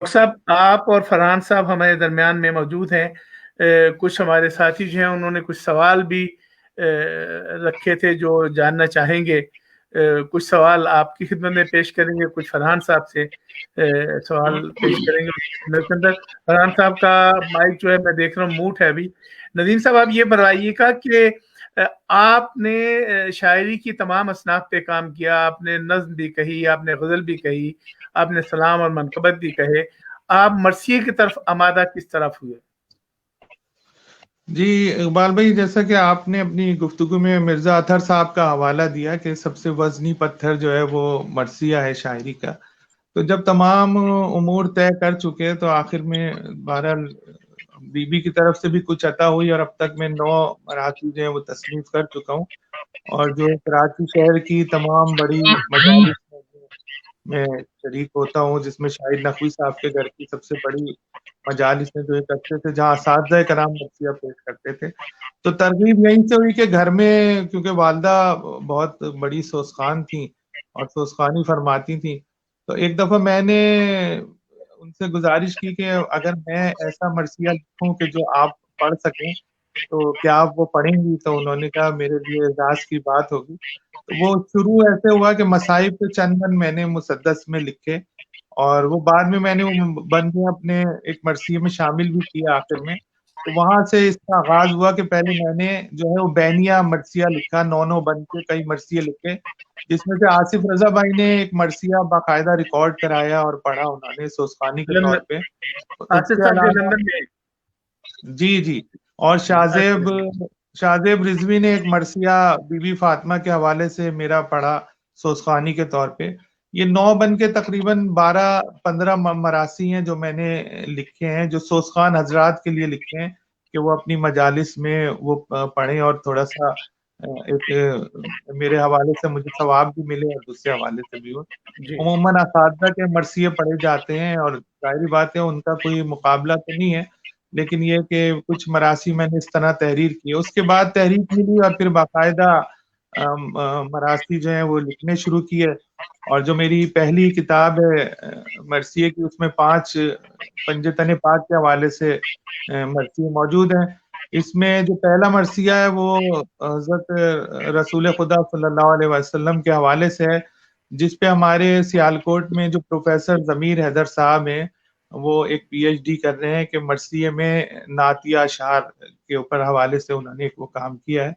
Doctor صاحب آپ اور فرحان صاحب ہمارے درمیان میں موجود ہیں. کچھ ہمارے ساتھی جو ہیں انہوں نے کچھ سوال بھی رکھے تھے جو جاننا چاہیں گے. کچھ سوال آپ کی خدمت میں پیش کریں گے, کچھ فرحان صاحب سے سوال پیش کریں گے. فرحان صاحب کا مائک جو ہے میں دیکھ رہا ہوں موٹ ہے ابھی. ندیم صاحب آپ یہ بتائیے گا کہ آپ نے شاعری کی تمام اصناف پہ کام کیا, آپ نے نظم بھی کہی, آپ نے غزل بھی کہی, آپ نے سلام اور منقبت بھی کہے, آپ مرثیے کی طرف آمادہ کس طرف ہوئے؟ جی اقبال بھائی, جیسا کہ آپ نے اپنی گفتگو میں مرزا اطہر صاحب کا حوالہ دیا کہ سب سے وزنی پتھر جو ہے وہ مرثیہ ہے شاعری کا, تو جب تمام امور طے کر چکے تو آخر میں بہرحال بی کی طرف سے بھی کچھ عطا ہوئی, اور اب تک میں 9 مراحل جو ہیں وہ تصنیف کر چکا ہوں, اور جو کراچی شہر کی تمام بڑی مجالس میں شریک ہوتا ہوں, جس میں شاہد نقوی صاحب کے گھر کی سب سے بڑی مجالس میں جو کرتے تھے جہاں اساتذہ کرام مرثیہ پیش کرتے تھے. تو ترغیب یہیں سے ہوئی کہ گھر میں کیونکہ والدہ بہت بڑی سوزخوان تھیں اور سوزخوانی فرماتی تھیں, تو ایک دفعہ میں نے ان سے گزارش کی کہ اگر میں ایسا مرثیہ لکھوں کہ جو آپ پڑھ سکیں تو کیا آپ وہ پڑھیں گی؟ تو انہوں نے کہا میرے لیے اعزاز کی بات ہوگی. تو وہ شروع ایسے ہوا کہ مصائب کے چند بند میں نے مسدس میں لکھے, اور وہ بعد میں نے بندے اپنے ایک مرثیے میں شامل بھی کیا آخر میں. تو وہاں سے اس کا آغاز ہوا کہ پہلے میں نے جو ہے وہ بینیا مرثیہ لکھا, 9 بن کے کئی مرثیے لکھے, جس میں سے آصف رضا بھائی نے ایک مرثیہ باقاعدہ ریکارڈ کرایا اور پڑھا انہوں نے سوزخوانی کے طور پہ. اس آصف کے صاحب جو علاوہ لندن میں جی اور شاہزیب رضوی نے ایک مرثیہ بی بی فاطمہ کے حوالے سے میرا پڑھا سوزخوانی کے طور پہ. یہ 9 بن کے تقریباً 12-15 مراثی ہیں جو میں نے لکھے ہیں, جو سوزخوان حضرات کے لیے لکھے ہیں کہ وہ اپنی مجالس میں وہ پڑھیں اور تھوڑا سا ایک میرے حوالے سے مجھے ثواب بھی ملے اور دوسرے حوالے سے بھی ہو. عموماً اساتذہ کے مرثیے پڑھے جاتے ہیں اور ظاہری بات ہے ان کا کوئی مقابلہ تو نہیں ہے, لیکن یہ کہ کچھ مراثی میں نے اس طرح تحریر کی. اس کے بعد تحریر ملی اور پھر باقاعدہ مراثی جو ہیں وہ لکھنے شروع کیے, اور جو میری پہلی کتاب ہے مرثیے کی اس میں 5 پنجتن پاک کے حوالے سے مرثیے موجود ہیں. اس میں جو پہلا مرثیہ ہے وہ حضرت رسول خدا صلی اللہ علیہ وسلم کے حوالے سے ہے, جس پہ ہمارے سیالکوٹ میں جو پروفیسر ضمیر حیدر صاحب ہیں وہ ایک پی ایچ ڈی کر رہے ہیں کہ مرثیے میں نعتیہ اشعار کے اوپر حوالے سے انہوں نے ایک وہ کام کیا ہے,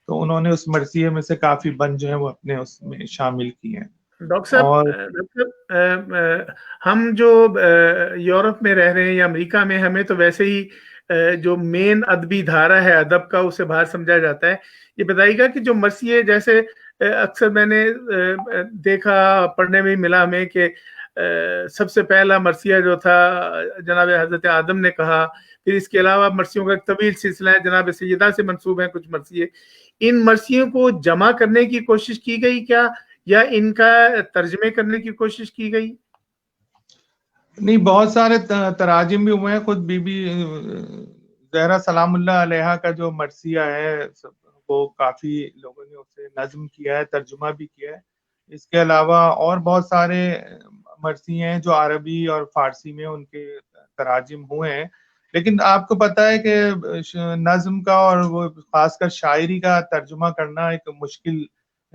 تو انہوں نے اس مرثیے میں سے کافی بند جو ہیں وہ اپنے اس میں شامل کیے ہیں. ڈاکٹر اور صاحب ہم جو یورپ میں رہ رہے ہیں یا امریکہ میں, ہمیں تو ویسے ہی جو مین ادبی دھارا ہے ادب کا اسے باہر سمجھا جاتا ہے. یہ بتائیے گا کہ جو مرثیے جیسے اکثر میں نے دیکھا پڑھنے میں ملا ہمیں کہ سب سے پہلا مرثیہ جو تھا جناب حضرت آدم نے کہا, پھر اس کے علاوہ مرثیوں کا ایک طویل سلسلہ ہے, جناب سیدہ سے منسوب ہیں کچھ مرثیے. ان مرثیوں کو جمع کرنے کی کوشش کی گئی کیا, یا ان کا ترجمے کرنے کی کوشش کی گئی؟ نہیں, بہت سارے تراجم بھی ہوئے ہیں. خود بی بی زہرا سلام اللہ علیہا کا جو مرثیہ ہے وہ کافی لوگوں نے اسے نظم کیا ہے, ترجمہ بھی کیا ہے. اس کے علاوہ اور بہت سارے مرثیے ہیں جو عربی اور فارسی میں ان کے تراجم ہوئے ہیں, لیکن آپ کو پتہ ہے کہ نظم کا اور وہ خاص کر شاعری کا ترجمہ کرنا ایک مشکل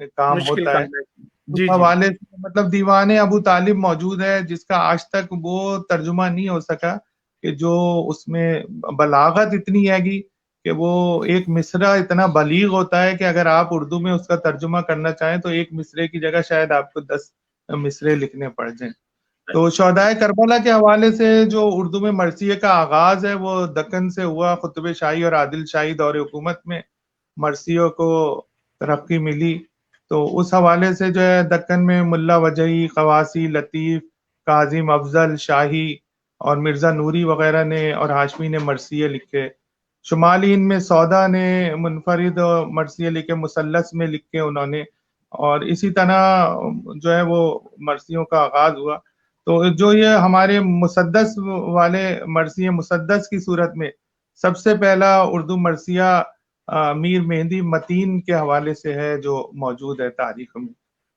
کام مشکل ہوتا ہے. کام ہے. اس حوالے سے مطلب دیوان ابو طالب موجود ہے جس کا آج تک وہ ترجمہ نہیں ہو سکا, کہ جو اس میں بلاغت اتنی ہے گی کہ وہ ایک مصرع اتنا بلیغ ہوتا ہے کہ اگر آپ اردو میں اس کا ترجمہ کرنا چاہیں تو ایک مصرے کی جگہ شاید آپ کو 10 مصرے لکھنے پڑ جائیں. تو شہدائے کربلا کے حوالے سے جو اردو میں مرثیے کا آغاز ہے وہ دکن سے ہوا. خطب شاہی اور عادل شاہی دور حکومت میں مرثیوں کو ترقی ملی, تو اس حوالے سے جو ہے دکن میں ملا وجہی, خواسی, لطیف, کاظم افضل, شاہی اور مرزا نوری وغیرہ نے اور ہاشمی نے مرثیے لکھے. شمالی ہند میں سودا نے منفرد مرثیے لکھے, مثلث میں لکھے انہوں نے, اور اسی طرح جو ہے وہ مرثیوں کا آغاز ہوا. تو جو یہ ہمارے مسدس والے مرثیے, مسدس کی صورت میں سب سے پہلا اردو مرثیہ میر مہندی متین کے حوالے سے ہے جو موجود ہے تاریخ میں,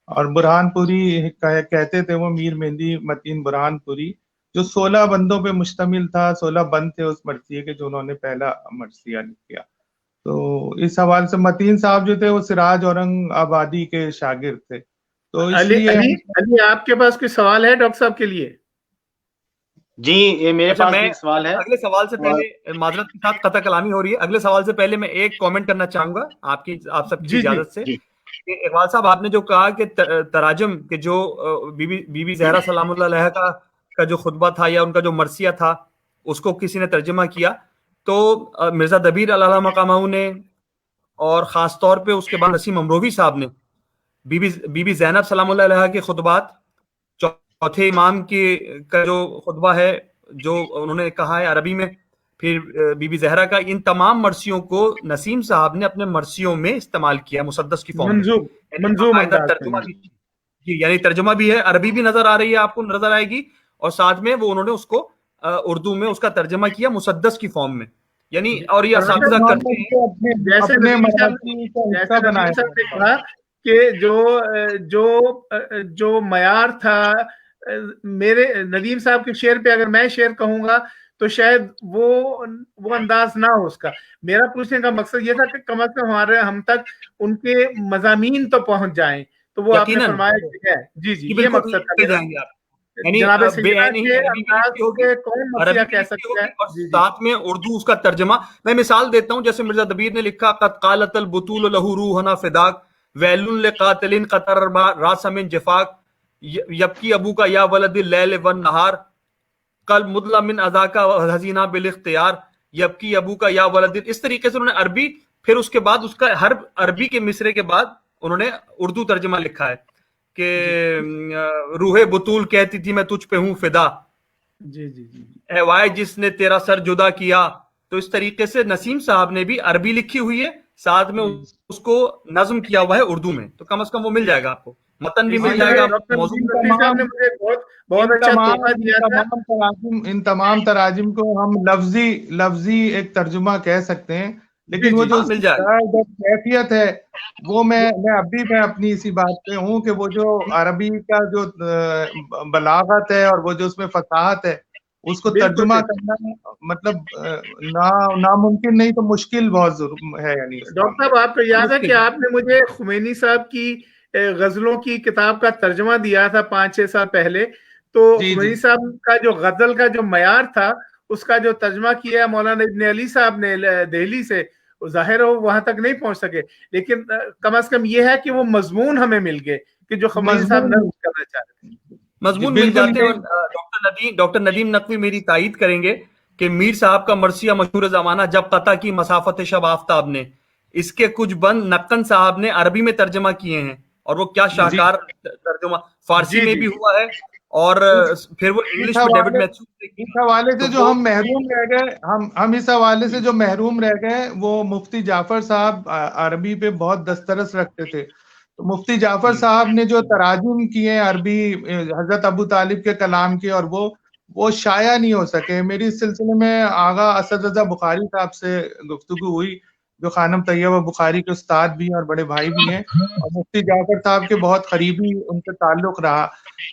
اور برہان پوری کہتے تھے وہ میر مہندی متین برہان پوری, جو 16 بندوں پہ مشتمل تھا. 16 بند تھے اس مرثیے کے جو انہوں نے پہلا مرثیہ لکھا. تو اس حوالے سے متین صاحب جو تھے وہ سراج اورنگ آبادی کے شاگرد تھے. تو اس لیے علی آپ کے پاس کوئی سوال ہے ڈاکٹر صاحب کے لیے؟ جی میرے پاس ایک سوال ہے. اگلے سوال سے پہلے معذرت کے ساتھ قطع کلامی ہو رہی ہے. اگلے سوال سے پہلے میں ایک کامنٹ کرنا چاہوں گا آپ سب کی اجازت سے. اقبال صاحب آپ نے جو کہا کہ تراجم کے جو بی بی زہرا سلام اللہ علیہ کا جو خطبہ تھا یا ان کا جو مرثیہ تھا اس کو کسی نے ترجمہ کیا, تو مرزا دبیر علیہ مقامہ نے اور خاص طور پہ اس کے بعد نسیم امروی صاحب نے بی بی زینب سلام اللہ علیہ کے خطبات, چوتھے امام کا جو خطبہ ہے جو انہوں نے کہا ہے عربی میں, پھر بی بی زہرا کا, ان تمام مرثیوں کو نسیم صاحب نے اپنے مرثیوں میں استعمال کیا مسدس کی فارم میں. ترجمہ بھی جی یعنی ترجمہ بھی ہے, عربی بھی نظر آ رہی ہے آپ کو, نظر آئے گی, اور ساتھ میں وہ انہوں نے اس کو اردو میں اس کا ترجمہ کیا مسدس کی فارم میں. یعنی اور یہ اساتذہ کرتے ہیں جیسے کہا کہ جو معیار تھا میرے ندیم صاحب کے شعر پہ, اگر میں شعر کہوں گا تو شاید وہ انداز نہ ہو اس کا. میرا پوچھنے کا مقصد یہ تھا کہ کم از کم ہم تک ان کے مضامین تو پہنچ جائیں, تو وہ آپ نے فرمایا ہے. جی جی یہ مقصد تھا. ساتھ میں اردو اس کا ترجمہ. میں مثال دیتا ہوں, جیسے مرزا دبیر نے لکھا قد قالت البطول له روحنا فداک ویل لقاتل قطر راس من جفاک یبکی ابو کا یا ولد اللیل والنہار قلب مدلہ من ازاکا حزینہ بالاختیار یبکی ابو کا یا ولد. اس طریقے سے انہوں نے عربی, پھر اس کے بعد اس کا ہر عربی کے مصرے کے بعد انہوں نے اردو ترجمہ لکھا ہے کہ روح بطول کہتی تھی میں تجھ پہ ہوں فدا, جی جی جی اے وائے جس نے تیرا سر جدا کیا. تو اس طریقے سے نسیم صاحب نے بھی عربی لکھی ہوئی ہے, ساتھ میں اس کو نظم کیا ہوا ہے اردو میں, تو کم از کم وہ مل جائے گا آپ کو, متن بھی مل جائے گا. ان تمام تراجم کو ہم لفظی ایک ترجمہ کہہ سکتے ہیں, لیکن وہ جو کیفیت ہے وہ میں ابھی اپنی اسی بات پہ ہوں کہ وہ جو عربی کا جو بلاغت ہے اور وہ جو اس میں فصاحت ہے اس کو ترجمہ کرنا مطلب ناممکن نہیں تو مشکل بہت ہے. یعنی ڈاکٹر صاحب آپ کو یاد ہے کہ آپ نے مجھے خمینی صاحب کی غزلوں کی کتاب کا ترجمہ دیا تھا 5-6 سال پہلے, تو خمینی صاحب کا جو غزل کا جو معیار تھا اس کا جو ترجمہ کیا مولانا ابن علی صاحب نے دہلی سے, ظاہر ہو وہاں تک نہیں پہنچ سکے, لیکن کم از کم یہ ہے کہ وہ مضمون ہمیں مل گئے کہ جو خمینی صاحب نقل کرنا چاہتے ہیں, مضمون مل جاتے ہیں. ڈاکٹر ندیم نقوی میری تائید کریں گے کہ میر صاحب کا مرثیہ مشہور زمانہ جب قطع کی مسافت شب آفتاب نے, اس کے کچھ بند نقن صاحب نے عربی میں ترجمہ کیے ہیں, اور وہ کیا شاہکار ترجمہ فارسی میں بھی ہوا ہے, اور پھر وہ انگلش میں ڈیوڈ میتھیوز. اس حوالے سے جو ہم محروم رہ گئے, ہم اس حوالے سے جو محروم رہ گئے وہ مفتی جعفر صاحب عربی پہ بہت دسترس رکھتے تھے. تو مفتی جعفر صاحب نے جو تراجم کیے عربی حضرت ابو طالب کے کلام کے, اور وہ شائع نہیں ہو سکے. میری اس سلسلے میں آغا اسد رضا بخاری صاحب سے گفتگو ہوئی, جو خانم طیبہ بخاری کے استاد بھی ہیں اور بڑے بھائی بھی ہیں, اور مفتی جعفر صاحب کے بہت قریبی ان سے تعلق رہا.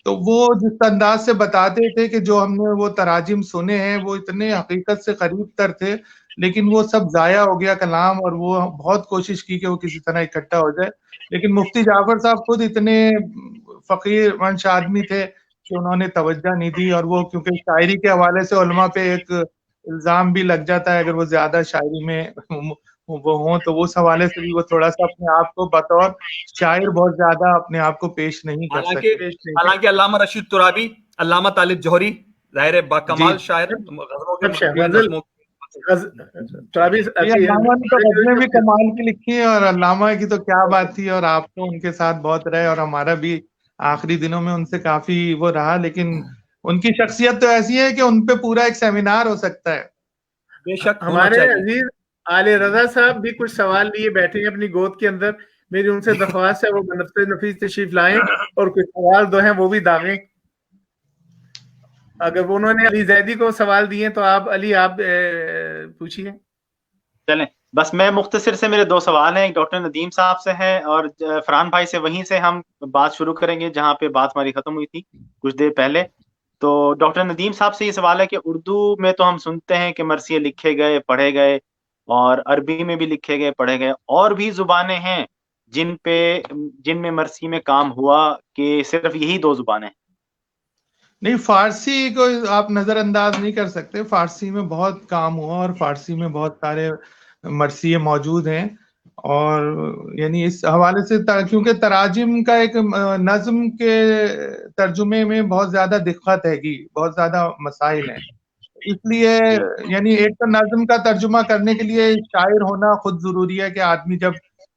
تو وہ جس انداز سے بتاتے تھے کہ جو ہم نے وہ تراجم سنے ہیں وہ اتنے حقیقت سے قریب تر تھے, لیکن وہ سب ضائع ہو گیا کلام, اور وہ بہت کوشش کی کہ وہ کسی طرح اکٹھا ہو جائے. لیکن مفتی جعفر صاحب خود اتنے فقیر منش آدمی تھے کہ انہوں نے توجہ نہیں دی, اور وہ کیونکہ شاعری کے حوالے سے علماء پہ ایک الزام بھی لگ جاتا ہے اگر وہ زیادہ شاعری میں وہ ہوں, تو اس حوالے سے بھی وہ تھوڑا سا اپنے آپ کو بطور شاعر بہت زیادہ اپنے آپ کو پیش نہیں کر سکتے. حالانکہ علامہ رشید ترابی, علامہ طالب جوہری ظاہر با کمال شاعر, علامہ نے تو غزلیں بھی کمال کی لکھی ہیں, اور علامہ کی تو کیا بات تھی, اور آپ تو ان کے ساتھ بہت رہے, اور ہمارا بھی آخری دنوں میں ان سے کافی وہ رہا, لیکن ان کی شخصیت تو ایسی ہے کہ ان پہ پورا ایک سیمینار ہو سکتا ہے. بے شک ہمارے عزیز آل رضا صاحب بھی کچھ سوال لیے بیٹھے ہیں اپنی گود کے اندر, میری ان سے درخواست ہے وہ بنفسِ نفیس تشریف لائیں اور کچھ سوال دو ہیں وہ بھی داغیں. اگر انہوں نے علی زیدی کو سوال دیے تو آپ علی آپ پوچھیے. چلیں بس میں مختصر سے, میرے 2 سوال ہیں, ایک ڈاکٹر ندیم صاحب سے ہے اور فرحان بھائی سے. وہیں سے ہم بات شروع کریں گے جہاں پہ بات ہماری ختم ہوئی تھی کچھ دیر پہلے. تو ڈاکٹر ندیم صاحب سے یہ سوال ہے کہ اردو میں تو ہم سنتے ہیں کہ مرثیے لکھے گئے پڑھے گئے، اور عربی میں بھی لکھے گئے پڑھے گئے، اور بھی زبانیں ہیں جن میں مرثی میں کام ہوا، کہ صرف یہی 2 زبانیں؟ نہیں، فارسی کو آپ نظر انداز نہیں کر سکتے، فارسی میں بہت کام ہوا اور فارسی میں بہت سارے مرثیے موجود ہیں، اور یعنی اس حوالے سے کیونکہ تراجم کا ایک نظم کے ترجمے میں بہت زیادہ دقت ہے گی، بہت زیادہ مسائل ہیں، اس لیے یعنی ایک تو نظم کا ترجمہ کرنے کے لیے شاعر ہونا خود ضروری ہے، کہ آدمی جب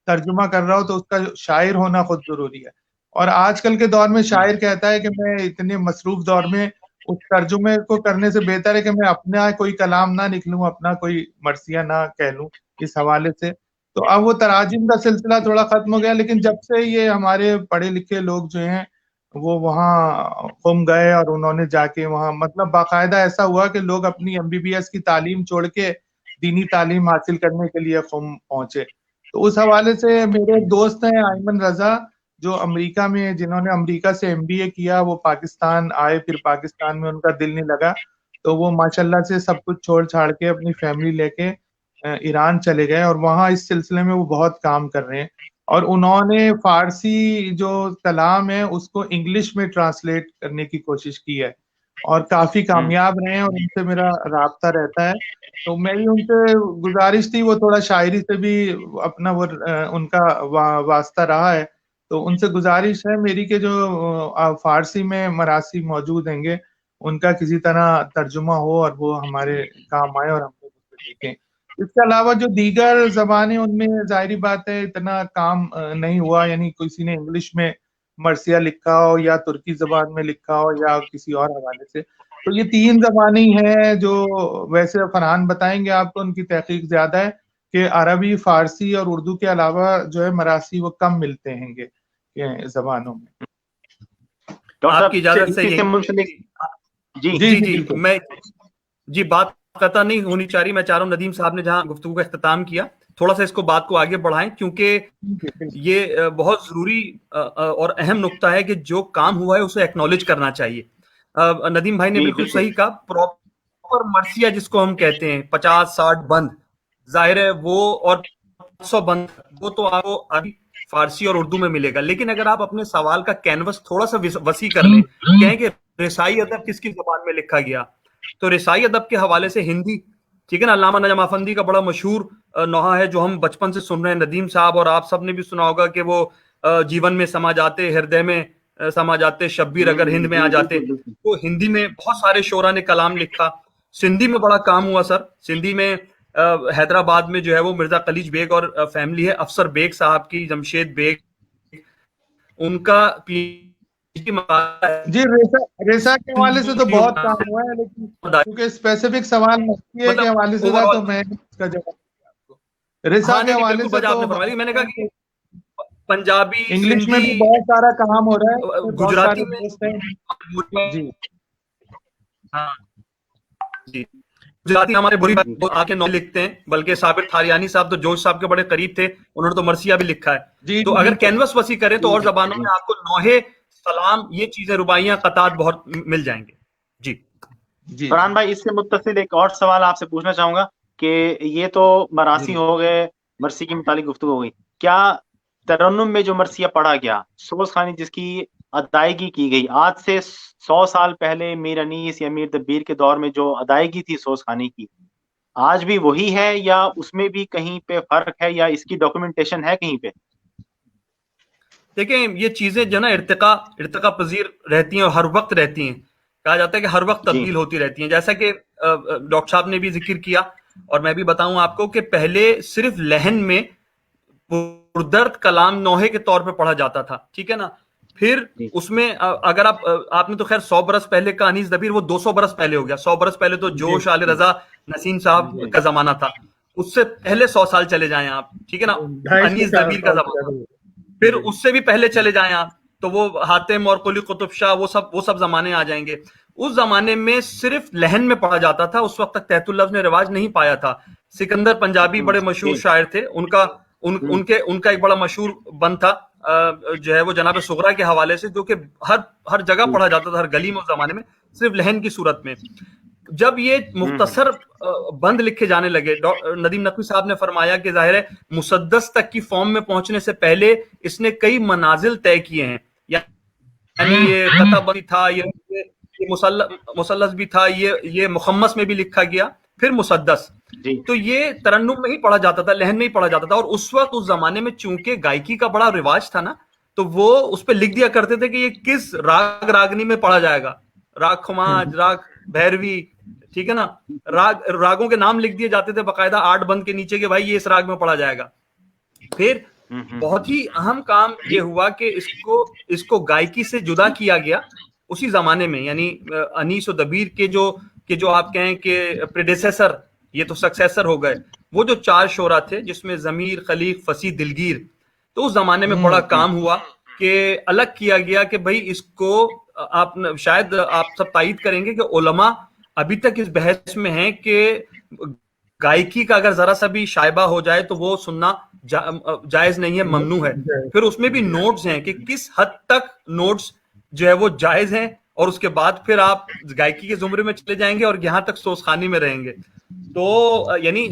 ترجمہ کر رہا ہو تو اس کا شاعر ہونا خود ضروری ہے، اور آج کل کے دور میں شاعر کہتا ہے کہ میں اتنے مصروف دور میں اس ترجمے کو کرنے سے بہتر ہے کہ میں اپنا کوئی کلام نہ نکلوں، اپنا کوئی مرثیہ نہ کہہ لوں اس حوالے سے۔ تو اب وہ تراجم کا سلسلہ تھوڑا ختم ہو گیا، لیکن جب سے یہ ہمارے پڑھے لکھے لوگ جو ہیں وہ وہاں قم گئے اور انہوں نے جا کے وہاں مطلب باقاعدہ ایسا ہوا کہ لوگ اپنی MBBS کی تعلیم چھوڑ کے دینی تعلیم حاصل کرنے کے لیے قم پہنچے۔ تو اس حوالے سے میرے دوست ہیں ایمن رضا، جو امریکہ میں، جنہوں نے امریکہ سے MBA کیا، وہ پاکستان آئے، پھر پاکستان میں ان کا دل نہیں لگا تو وہ ماشاءاللہ سے سب کچھ چھوڑ چھاڑ کے اپنی فیملی لے کے ایران چلے گئے، اور وہاں اس سلسلے میں وہ بہت کام کر رہے ہیں، اور انہوں نے فارسی جو کلام ہے اس کو انگلش میں ٹرانسلیٹ کرنے کی کوشش کی ہے، اور کافی کامیاب رہے ہیں، اور ان سے میرا رابطہ رہتا ہے۔ تو میری ان سے گزارش تھی، وہ تھوڑا شاعری سے بھی اپنا وہ ان کا واسطہ رہا ہے، تو ان سے گزارش ہے میری کہ جو فارسی میں مراثی موجود ہیں گے ان کا کسی طرح ترجمہ ہو اور وہ ہمارے کام آئے اور ہم لوگ اس کو دیکھیں۔ اس کے علاوہ جو دیگر زبانیں ان میں ظاہری بات ہے اتنا کام نہیں ہوا، یعنی کسی نے انگلش میں مرثیہ لکھا ہو یا ترکی زبان میں لکھا ہو یا کسی اور حوالے سے، تو یہ 3 زبانیں ہیں جو ویسے فرحان بتائیں گے آپ کو، ان کی تحقیق زیادہ ہے کہ عربی، فارسی اور اردو کے علاوہ جو ہے مراثی وہ کم ملتے ہیں گے زبانوں میں۔ آپ کی اجازت سے جی بات قطع نہیں ہونی چاہیے، میں چاہ رہا ہوں ندیم صاحب نے جہاں گفتگو کا اختتام کیا تھوڑا سا اس کو بات کو آگے بڑھائیں، کیونکہ یہ بہت ضروری اور اہم نقطہ ہے کہ جو کام ہوا ہے اسے ایکنالج کرنا چاہیے۔ ندیم بھائی نے بالکل صحیح کہا، پراپر مرثیہ جس کو ہم کہتے ہیں 50-60 بند، ظاہر ہے وہ، اور 100 بند، وہ تو آپ کو فارسی اور اردو میں ملے گا، لیکن اگر آپ اپنے سوال کا کینوس تھوڑا سا وسیع کر لیں، کہیں کہ رسائی ادب کس کی زبان میں لکھا گیا، تو رسائی ادب کے حوالے سے ہندی، ٹھیک ہے نا، علامہ نجم افندی کا بڑا مشہور نوحہ ہے جو ہم بچپن سے سن رہے ہیں، ندیم صاحب اور آپ سب نے بھی سنا ہوگا کہ وہ جیون میں سما جاتے، ہردے میں سما جاتے، شبیر اگر ہند میں آ جاتے۔ تو ہندی میں بہت سارے شعراء نے کلام لکھا، سندھی میں بڑا کام ہوا سر، سندھی میں حیدرآباد میں جو ہے وہ مرزا خلیج بیگ اور فیملی ہے، افسر بیگ صاحب کی، جمشید بیگ، ان کا جی ریسا کے حوالے سے تو بہت کام ہوا ہے، لیکن کیونکہ اسپیسیفک سوال مرثیے کے حوالے سے تھا تو میں اس کا جواب دیا آپ کو۔ ریسا کے حوالے سے تو میں نے کہا کہ پنجابی، انگلش میں بھی بہت سارا کام ہو رہا ہے، گجراتی جی ہاں جی، گجراتی ہمارے بری آ کے ناول لکھتے ہیں، بلکہ صابر تھاریانی صاحب تو جوش صاحب کے بڑے قریب تھے، انہوں نے تو مرثیہ بھی لکھا ہے۔ تو اگر کینوس وسیع کریں تو اور زبانوں میں آپ کو نوحے، سلام، یہ چیزیں، رباعیاں، قطعات بہت مل جائیں گے۔ جی فرحان بھائی، اس سے متصل ایک اور سوال آپ سے پوچھنا چاہوں گا کہ یہ تو مراثی ہو گئے، مرثی کے متعلق گفتگو ہو گئی، کیا ترنم میں جو مرثیہ پڑھا گیا، سوز خوانی جس کی ادائیگی کی گئی، آج سے 100 سال پہلے میر انیس یا میر دبیر کے دور میں جو ادائیگی تھی سوز خوانی کی، آج بھی وہی ہے یا اس میں بھی کہیں پہ فرق ہے، یا اس کی ڈاکومنٹیشن ہے کہیں پہ؟ دیکھیں یہ چیزیں جو نا ارتقا پذیر رہتی ہیں اور ہر وقت رہتی ہیں، کہا جاتا ہے کہ ہر وقت تبدیل ہوتی رہتی ہیں، جیسا کہ ڈاکٹر صاحب نے بھی ذکر کیا، اور میں بھی بتاؤں آپ کو کہ پہلے صرف لہن میں پردرد کلام نوحے کے طور پہ پڑھا جاتا تھا، ٹھیک ہے نا، پھر اس میں اگر آپ نے تو خیر 100 برس پہلے کا انیس دبیر، وہ 200 برس پہلے ہو گیا، 100 برس پہلے تو جوش، آل رضا، نسیم صاحب کا زمانہ تھا، اس سے پہلے 100 سال چلے جائیں آپ، ٹھیک ہے نا، انیس دبیر کا زمانہ، پھر اس سے بھی پہلے چلے جائیں آپ تو وہ حاتم اور قلی قطب شاہ، وہ سب زمانے آ جائیں گے۔ اس زمانے میں صرف لہن میں پڑھا جاتا تھا، اس وقت تک تحت اللفظ نے رواج نہیں پایا تھا۔ سکندر پنجابی بڑے مشہور شاعر تھے، ان کا ایک بڑا مشہور بند تھا، جو ہے وہ جناب سغرا کے حوالے سے، جو کہ ہر جگہ پڑھا جاتا تھا، ہر گلی میں اس زمانے میں، صرف لہن کی صورت میں. جب یہ مختصر بند لکھے جانے لگے، ندیم نقوی صاحب نے فرمایا کہ ظاہر ہے مسدس تک کی فارم میں پہنچنے سے پہلے اس نے کئی منازل طے کیے ہیں، یعنی یہ قطع بندی تھا، یہ مثلث بھی تھا، یہ مخمس میں بھی لکھا گیا، پھر مسدس. تو یہ ترنم میں ہی پڑھا جاتا تھا، لہن میں ہی پڑھا جاتا تھا. اور اس وقت اس زمانے میں چونکہ گائکی کا بڑا رواج تھا نا، تو وہ اس پہ لکھ دیا کرتے تھے کہ یہ کس راگ راگنی میں پڑھا جائے گا، راگ خماج، راگ بھیروی، ٹھیک ہے نا، راگوں کے نام لکھ دیے جاتے تھے باقاعدہ 8 بند کے نیچے کہ بھائی یہ اس راگ میں پڑھا جائے گا. پھر بہت ہی اہم کام یہ ہوا کہ اس کو گائکی سے جدا کیا گیا اسی زمانے میں، یعنی انیس و دبیر کے جو آپ کہیں کہ پریڈیسیسر، یہ تو سکسیسر ہو گئے، وہ جو 4 شعرا تھے جس میں ضمیر، خلیق، فصیح، دلگیر. تو اس زمانے میں بڑا کام ہوا کہ الگ کیا گیا کہ بھائی اس کو شاید آپ سب تائید کریں گے کہ علماء ابھی تک اس بحث میں ہیں کہ گائکی کا اگر ذرا سا بھی شائبہ ہو جائے تو وہ سننا جائز نہیں ہے، ممنوع ہے. پھر اس میں بھی نوٹس ہیں کہ کس حد تک نوٹس جو ہے وہ جائز ہیں، اور اس کے بعد پھر آپ گائکی کے زمرے میں چلے جائیں گے اور یہاں تک سوزخانی میں رہیں گے. تو یعنی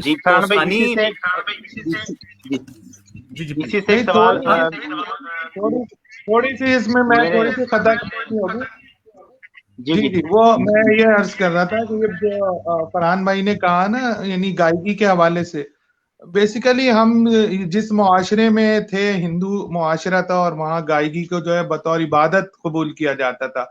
تھوڑی سی اس میں تھوڑی سی خطا ہوگی. جی وہ میں یہ عرض کر رہا تھا کہ جو فرحان بھائی نے کہا نا، یعنی گائکی کے حوالے سے، بیسیکلی ہم جس معاشرے میں تھے، ہندو معاشرہ تھا، اور وہاں گائکی کو جو ہے بطور عبادت قبول کیا جاتا تھا.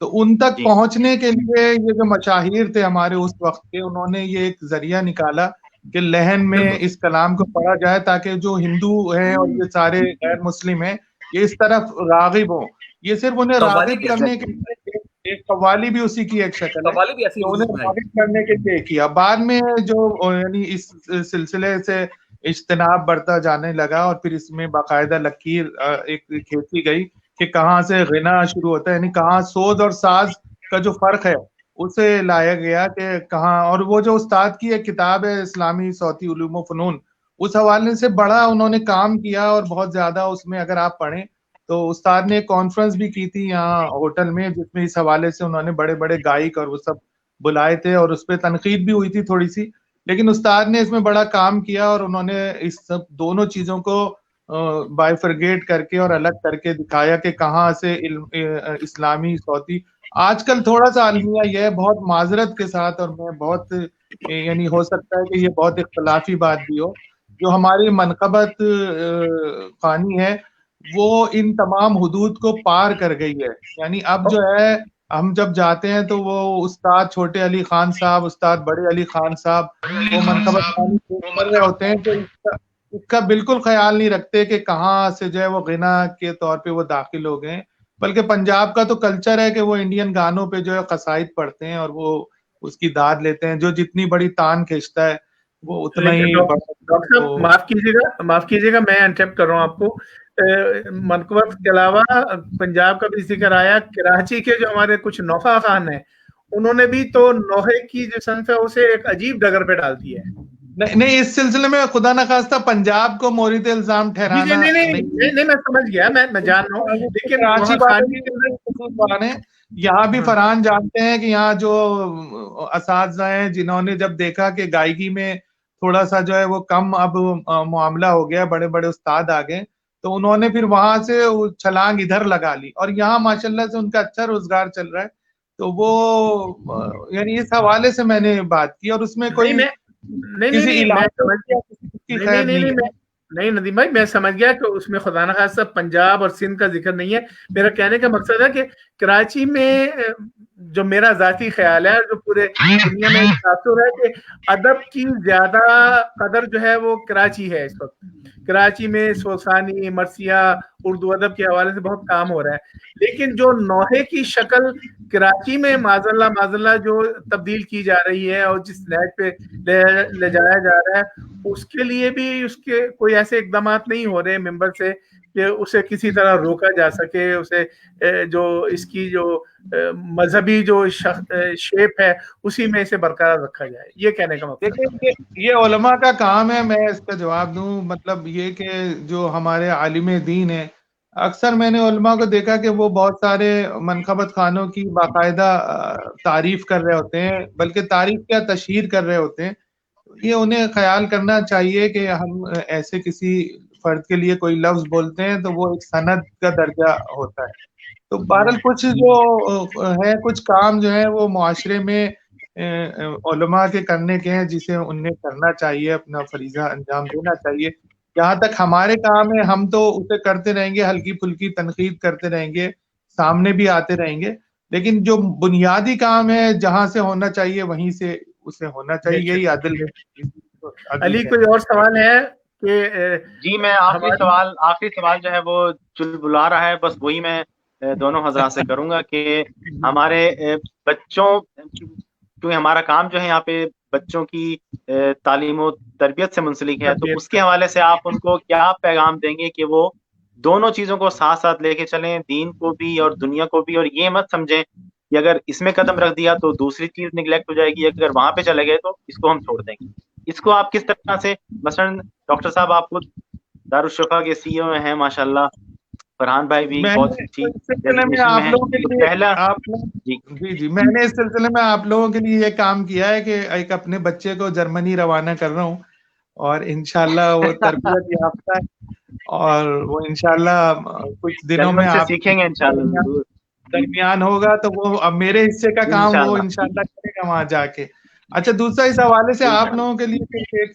تو ان تک پہنچنے کے لیے یہ جو مشاہیر تھے ہمارے اس وقت کے، انہوں نے یہ ایک ذریعہ نکالا کہ لہن میں اس کلام کو پڑھا جائے تاکہ جو ہندو ہیں اور یہ سارے غیر مسلم ہیں یہ اس طرف راغب ہوں. یہ صرف انہیں راغب کرنے کے لیے، ایک قوالی بھی اسی کی ایک شکل ہے، انہیں راغب کرنے کے لیے کیا. بعد میں جو یعنی اس سلسلے سے اجتناب بڑھتا جانے لگا، اور پھر اس میں باقاعدہ لکیر ایک کھینچی گئی کہ کہاں سے غنا شروع ہوتا ہے، یعنی کہاں سوز اور ساز کا جو فرق ہے اسے لایا گیا کہ کہاں. اور وہ جو استاد کی ایک کتاب ہے اسلامی صوتی علوم و فنون، اس حوالے سے بڑا انہوں نے کام کیا، اور بہت زیادہ اس میں اگر آپ پڑھیں تو استاد نے ایک کانفرنس بھی کی تھی یہاں ہوٹل میں، جس میں اس حوالے سے انہوں نے بڑے بڑے گائک اور وہ سب بلائے تھے، اور اس پہ تنقید بھی ہوئی تھی تھوڑی سی، لیکن استاد نے اس میں بڑا کام کیا، اور انہوں نے اس سب دونوں چیزوں کو بائیفرگیٹ کر کے اور الگ کر کے دکھایا کہ کہاں سے اسلامی صوتی. آج کل تھوڑا سا المیہ یہ ہے، بہت معذرت کے ساتھ، اور میں بہت یعنی ہو سکتا ہے کہ یہ بہت اختلافی بات بھی ہو، جو ہماری منقبت خوانی ہے وہ ان تمام حدود کو پار کر گئی ہے. یعنی اب جو ہے ہم جب جاتے ہیں تو وہ استاد چھوٹے علی خان صاحب، استاد بڑے علی خان صاحب وہ منقبت خوانی کر رہے ہوتے ہیں تو اس کا بالکل خیال نہیں رکھتے کہ کہاں سے جو ہے وہ غنا کے طور پہ وہ داخل ہو گئے. بلکہ پنجاب کا تو کلچر ہے کہ وہ انڈین گانوں پہ جو ہے قصائد پڑھتے ہیں اور وہ اس کی داد لیتے ہیں، جو جتنی بڑی تان کھینچتا ہے وہ اتنا ہی. ڈاکٹر صاحب معاف کیجیے گا میں انٹرپٹ کر رہا ہوں آپ کو. منقبت کے علاوہ پنجاب کا بھی ذکر آیا، کراچی کے جو ہمارے کچھ نوخہ خان ہیں انہوں نے بھی تو نوحے کی جو صنف ہے اسے ایک عجیب ڈگر پہ ڈال دیا ہے. نہیں اس سلسلے میں خدا نخواستہ پنجاب کو مورد الزام ٹھہرانا نہیں میں سمجھ گیا، میں جان رہا ہوں، لیکن یہاں بھی فرحان جانتے ہیں کہ یہاں جو اساتذہ ہیں جنہوں نے جب دیکھا کہ گائیکی میں تھوڑا سا جو ہے وہ کم اب معاملہ ہو گیا، بڑے بڑے استاد آ گئے، تو انہوں نے پھر وہاں سے چھلانگ ادھر لگا لی، اور یہاں ماشاءاللہ سے ان کا اچھا روزگار چل رہا ہے. تو وہ یعنی اس حوالے سے میں نے بات کی، اور اس میں کوئی نہیں ندیم بھائی میں سمجھ گیا کہ اس میں خدا نخواستہ پنجاب اور سندھ کا ذکر نہیں ہے. میرا کہنے کا مقصد ہے کہ کراچی میں جو میرا ذاتی خیال ہے، جو پورے دنیا میں تاثر ہے کہ ادب کی زیادہ قدر جو ہے وہ کراچی ہے. اس وقت کراچی میں سوسانی، مرثیہ، اردو ادب کے حوالے سے بہت کام ہو رہا ہے، لیکن جو نوحے کی شکل کراچی میں معاذ اللہ جو تبدیل کی جا رہی ہے اور جس لہج پہ لے جایا جا رہا ہے، اس کے لیے بھی اس کے کوئی ایسے اقدامات نہیں ہو رہے ممبر سے کہ اسے کسی طرح روکا جا سکے، اسے جو اس کی جو مذہبی جو شیپ ہے اسی میں اسے برقرار رکھا جائے. یہ کہنے کا مطلب یہ علماء کا کام ہے. میں اس کا جواب دوں، مطلب یہ کہ جو ہمارے عالم دین ہیں اکثر میں نے علماء کو دیکھا کہ وہ بہت سارے منقبت خانوں کی باقاعدہ تعریف کر رہے ہوتے ہیں، بلکہ تعریف کیا تشہیر کر رہے ہوتے ہیں. یہ انہیں خیال کرنا چاہیے کہ ہم ایسے کسی فرد کے لیے کوئی لفظ بولتے ہیں تو وہ ایک سند کا درجہ ہوتا ہے. تو بہرحال کچھ جو ہے کچھ کام جو ہے وہ معاشرے میں علماء کے کرنے کے ہیں جسے انہیں کرنا چاہیے، اپنا فریضہ انجام دینا چاہیے. جہاں تک ہمارے کام ہے ہم تو اسے کرتے رہیں گے، ہلکی پھلکی تنقید کرتے رہیں گے، سامنے بھی آتے رہیں گے، لیکن جو بنیادی کام ہے جہاں سے ہونا چاہیے وہیں سے اسے ہونا چاہیے. یہی عدل ہے. علی کوئی اور سوال ہے کہ جی میں آخری سوال جو ہے وہ چل بلا رہا ہے، بس وہی میں دونوں حضرات سے کروں گا کہ ہمارے بچوں، کیونکہ ہمارا کام جو ہے یہاں پہ بچوں کی تعلیم و تربیت سے منسلک ہے، تو اس کے حوالے سے آپ ان کو کیا پیغام دیں گے کہ وہ دونوں چیزوں کو ساتھ ساتھ لے کے چلیں، دین کو بھی اور دنیا کو بھی، اور یہ مت سمجھیں کہ اگر اس میں قدم رکھ دیا تو دوسری چیز نگلیکٹ ہو جائے گی، اگر وہاں پہ چلے گئے تو اس کو ہم چھوڑ دیں گے. اس کو آپ کس طرح سے، مثلا ڈاکٹر صاحب آپ خود دارالشفا کے سی او ہیں ماشاءاللہ، فرحان بھائی بھی بہت اچھی میں نے اس سلسلے میں آپ لوگوں کے لیے یہ کام کیا ہے کہ ایک اپنے بچے کو جرمنی روانہ کر رہا ہوں، اور انشاءاللہ وہ تربیت یافتہ ہے، اور وہ انشاءاللہ کچھ دنوں میں آپ سیکھیں گے انشاءاللہ، درمیان ہوگا تو وہ اب میرے حصے کا کام وہ انشاءاللہ کرے گا وہاں جا کے. اچھا، دوسرا اس حوالے سے آپ لوگوں کے لیے ایک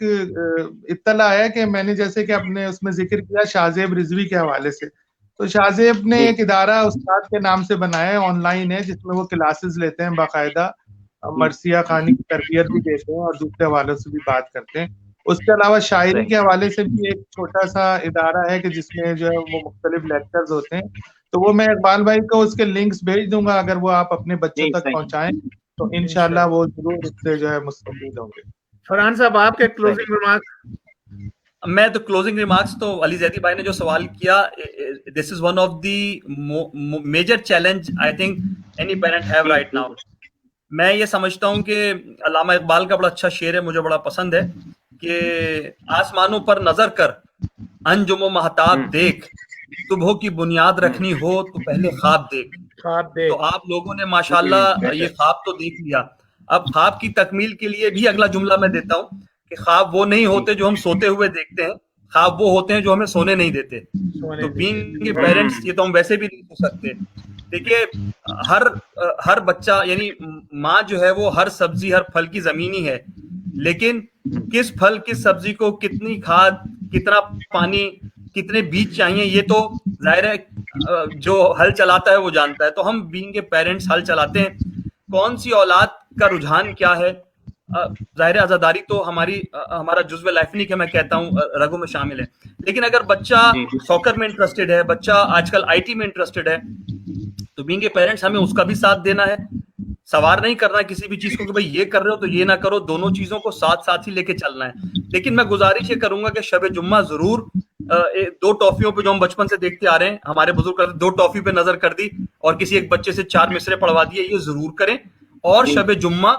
اطلاع ہے کہ میں نے جیسے کہ اپنے اس میں ذکر کیا شاہ زیب رضوی کے حوالے سے، تو شاہ زیب نے ایک ادارہ استاد کے نام سے بنایا ہے، آن لائن ہے، جس میں وہ کلاسز لیتے ہیں، باقاعدہ مرثیہ خوانی کی تربیت بھی دیتے ہیں اور دوسرے حوالوں سے بھی بات کرتے ہیں. اس کے علاوہ شاعری کے حوالے سے بھی ایک چھوٹا سا ادارہ ہے کہ جس میں جو ہے وہ مختلف لیکچرز ہوتے ہیں. تو وہ میں اقبال بھائی کو اس کے لنکس بھیج دوں گا، اگر وہ آپ اپنے بچوں تک پہنچائیں تو انشاءاللہ وہ ضرور اس سے جو ہے مستفید ہوں گے. فرحان صاحب آپ کے کلوزنگ ریمارکس. میں تو کلوزنگ ریمارکس تو علی زیدی بھائی نے جو سوال کیا، this is one of the major challenge I think any parent have right now. میں یہ سمجھتا ہوں کہ علامہ اقبال کا بڑا اچھا شعر ہے، مجھے بڑا پسند ہے کہ آسمانوں پر نظر کر، انجم و مہتاب دیکھ، صبح کی بنیاد رکھنی ہو تو پہلے خواب دیکھ. تو آپ لوگوں نے ماشاءاللہ یہ خواب تو دیکھ لیا. اب خواب کی تکمیل کے لیے بھی اگلا جملہ میں دیتا ہوں کہ خواب وہ نہیں ہوتے جو ہم سوتے ہوئے دیکھتے ہیں، خواب وہ ہوتے ہیں جو ہمیں سونے نہیں دیتے. تو بینگ پیرنٹس یہ تو ہم ویسے بھی نہیں سو سکتے. دیکھیے ہر بچہ، یعنی ماں جو ہے وہ ہر سبزی ہر پھل کی زمینی ہے، لیکن کس پھل کس سبزی کو کتنی کھاد، کتنا پانی، کتنے بیج چاہیے، یہ تو ظاہر ہے جو ہل چلاتا ہے وہ جانتا ہے. تو ہم بینگ پیرنٹس ہل چلاتے ہیں. کون سی اولاد کا رجحان کیا ہے، ظاہر عزاداری تو ہمارا جزو لائفنک ہے، میں کہتا ہوں رگوں میں شامل ہے. لیکن اگر بچہ سوکر میں انٹرسٹڈ ہے، بچہ آج کل آئی ٹی میں انٹرسٹڈ ہے، تو بینگ اے پیرنٹس ہمیں اس کا بھی ساتھ دینا ہے. سوار نہیں کرنا کسی بھی چیز کو کہ بھائی یہ کر رہے ہو تو یہ نہ کرو، دونوں چیزوں کو ساتھ ساتھ ہی لے کے چلنا ہے. لیکن میں گزارش یہ کروں گا کہ شب جمعہ ضرور 2 ٹافیوں پہ جو ہم بچپن سے دیکھتے آ رہے ہیں، ہمارے بزرگ کرتے 2 ٹافی پہ نظر کر دی اور کسی ایک بچے سے 4 مصرے پڑھوا دیے، یہ ضرور کریں. اور شب جمعہ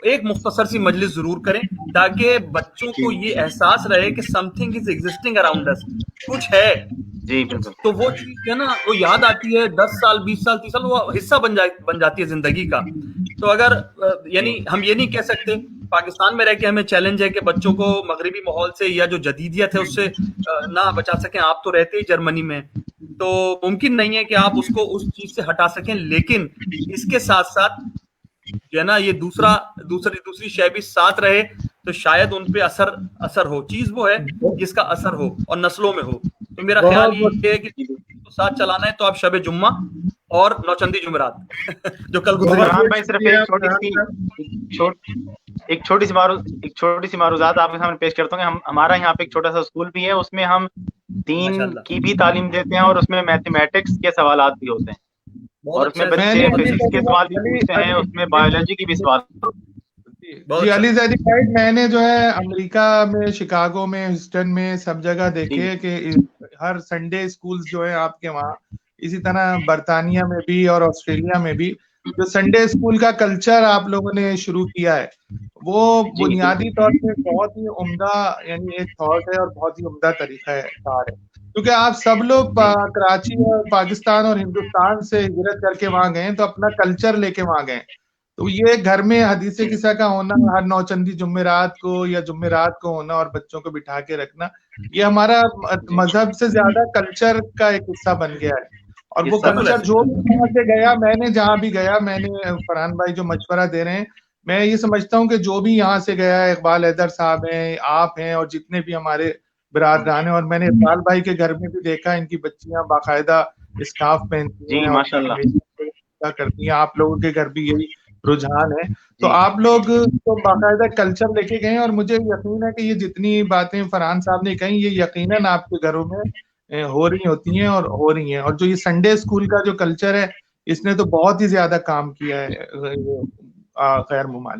ایک مختصر سی مجلس ضرور کریں تاکہ بچوں کو یہ احساس رہے کہ something is existing around us, کچھ ہے. تو وہ چیز ہے نا، وہ یاد آتی ہے 10 سال 20 سال 30 سال، وہ حصہ بن جاتی ہے زندگی کا. تو اگر یعنی ہم یہ نہیں کہہ سکتے، پاکستان میں رہ کے ہمیں چیلنج ہے کہ بچوں کو مغربی ماحول سے یا جو جدیدیت ہے اس سے نہ بچا سکیں. آپ تو رہتے ہی جرمنی میں، تو ممکن نہیں ہے کہ آپ اس کو اس چیز سے ہٹا سکیں، لیکن اس کے ساتھ ساتھ جو ہے نا یہ دوسری شے بھی ساتھ رہے تو شاید ان پہ اثر ہو. چیز وہ ہے جس کا اثر ہو اور نسلوں میں ہو. تو میرا خیال یہ ہے کہ ساتھ چلانا ہے تو آپ شب جمعہ اور نوچندی جمعرات جو کل ایک چھوٹی سی معروضات آپ کے سامنے پیش کرتا ہوں. ہمارا یہاں پہ ایک چھوٹا سا اسکول بھی ہے، اس میں ہم دین کی بھی تعلیم دیتے ہیں اور اس میں میتھمیٹکس کے سوالات بھی ہوتے ہیں، اور اس میں بچے فزکس کے سوال بھی پوچھتے ہیں، اس میں بایولوجی کی بھی سوال. جی علی زیدی بھائی، میں نے جو ہے امریکہ میں، شکاگو میں، ہیوسٹن میں سب جگہ دیکھے کہ ہر سنڈے اسکولز جو ہیں آپ کے وہاں، اسی طرح برطانیہ میں بھی اور آسٹریلیا میں بھی جو سنڈے اسکول کا کلچر آپ لوگوں نے شروع کیا ہے، وہ بنیادی طور پہ بہت ہی عمدہ، یعنی ایک تھاٹ ہے اور بہت ہی عمدہ طریقہ کار ہے. کیونکہ آپ سب لوگ کراچی اور پاکستان اور ہندوستان سے ہجرت کر کے وہاں گئے تو اپنا کلچر لے کے وہاں گئے، تو یہ گھر میں حدیث قصہ کا ہونا ہر نوچندی جمعرات کو یا جمعرات کو ہونا اور بچوں کو بٹھا کے رکھنا، یہ ہمارا مذہب سے زیادہ کلچر کا ایک حصہ بن گیا ہے. اور وہ کلچر جو بھی یہاں سے گیا، میں نے جہاں بھی گیا، میں نے فرحان بھائی جو مشورہ دے رہے ہیں، میں یہ سمجھتا ہوں کہ جو بھی یہاں سے گیا، اقبال حیدر صاحب ہیں، آپ ہیں، اور جتنے بھی ہمارے برادران ہیں، اور میں نے اقبال بھائی کے گھر میں بھی دیکھا ان کی بچیاں باقاعدہ اسکارف پہنتی ہیں اور کرتی ہیں، آپ لوگوں کے گھر بھی یہی رجحان ہے. تو آپ لوگ تو باقاعدہ کلچر لے کے گئے، اور مجھے یقین ہے کہ یہ جتنی باتیں فرحان صاحب نے کہیں یہ یقیناً آپ کے گھروں میں ہو رہی ہوتی ہیں اور ہو رہی ہیں. اور جو یہ سنڈے اسکول کا جو کلچر ہے، اس نے تو بہت ہی زیادہ کام کیا ہے غیر ممالک.